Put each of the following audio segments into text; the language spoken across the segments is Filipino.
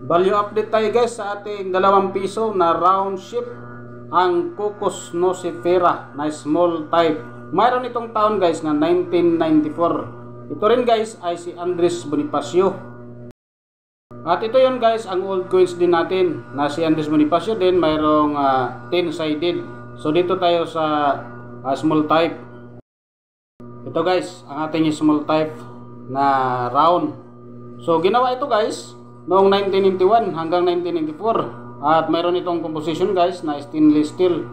Value update tayo guys sa ating 2 piso na round ship, ang Cocos Nocifera na small type. Mayroon itong taon guys na 1994. Ito rin guys ay si Andres Bonifacio. At ito yun guys ang old coins din natin na si Andres Bonifacio din, mayroong 10 sided. So dito tayo sa small type. Ito guys ang ating small type na round. So ginawa ito guys noong 1991 hanggang 1994 at mayroon itong composition guys na stainless steel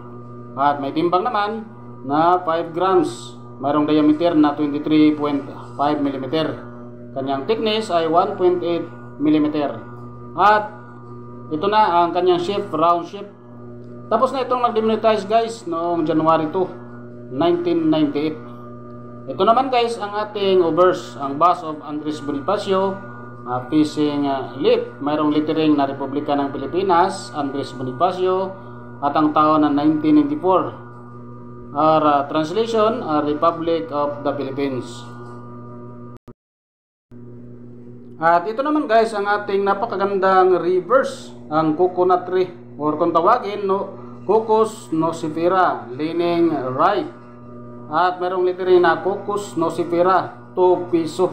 at may timbang naman na 5 grams, mayroong diameter na 23.5 mm, kanyang thickness ay 1.8 mm at ito na ang kanyang shape, round shape. Tapos na itong nag-demonetize guys noong January 2, 1998. Ito naman guys ang ating obverse, ang bust of Andres Bonifacio, fishing lip, mayroong lettering na Republika ng Pilipinas, Andres Bonifacio, at ang taon na 1994. Our translation, Republic of the Philippines. At ito naman guys ang ating napakagandang reverse, ang coconut tree, or kung tawagin no, Cocos Nocifera, leaning right. At mayroong lettering na Cocos Nocifera, 2 piso.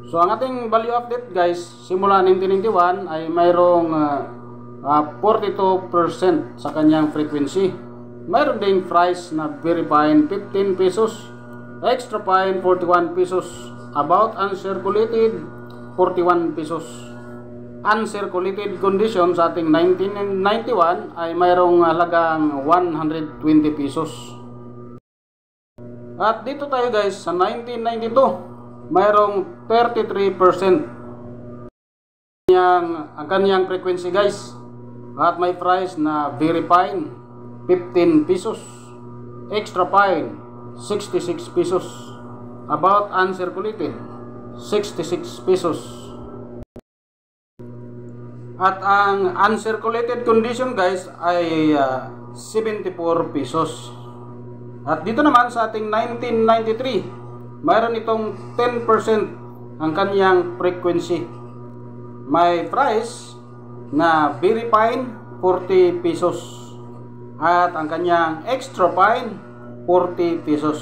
So ang ating value update guys, simula 1991 ay mayroong 42% sa kanyang frequency. Mayroon ding price na very fine 15 pesos, extra fine 41 pesos, about uncirculated 41 pesos. Uncirculated condition sa ating 1991 ay mayroong halagang 120 pesos. At dito tayo guys sa 1992, mayroong 33% ang kanyang frequency guys at may price na very fine 15 pesos, extra fine 66 pesos, about uncirculated 66 pesos. At ang uncirculated condition guys ay 74 pesos. At dito naman sa ating 1993, mayroon itong 10% ang kanyang frequency. May price na very fine 40 pesos at ang kanyang extra fine 40 pesos.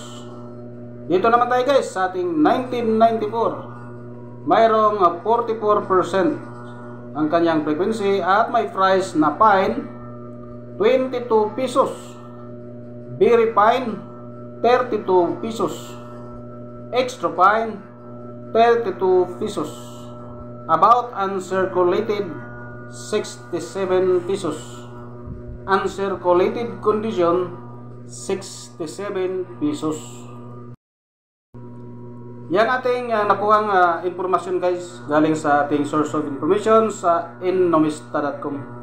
Dito naman tayo guys sa ating 1994, mayroong 44% ang kanyang frequency at may price na fine 22 pesos, very fine 32 pesos, extra fine 32 pesos, about uncirculated 67 pesos, uncirculated condition 67 pesos. Yan ating nakuhang informasyon guys galing sa ating source of information sa innomista.com.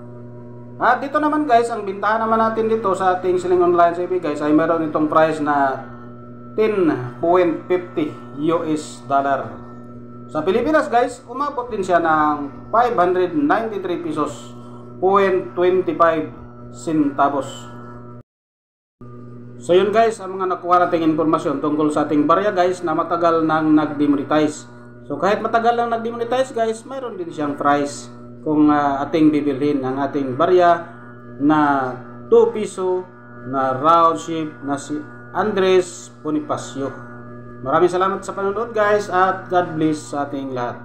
At dito naman guys, ang bintahan naman natin dito sa ating Siling Online CB guys ay meron itong price na 10.50 US dollar. Sa Pilipinas guys, umabot din siya ng 593 pesos 0.25 centavos. So yun guys, ang mga nakuha nating informasyon tungkol sa ating barya guys na matagal nang nag-demonetize. So kahit matagal nang nag-demonetize guys, mayroon din siyang price kung ating bibilhin ang ating barya na 2 piso na round ship na si Andres Bonifacio. Maraming salamat sa panonood guys at God bless sa ating lahat.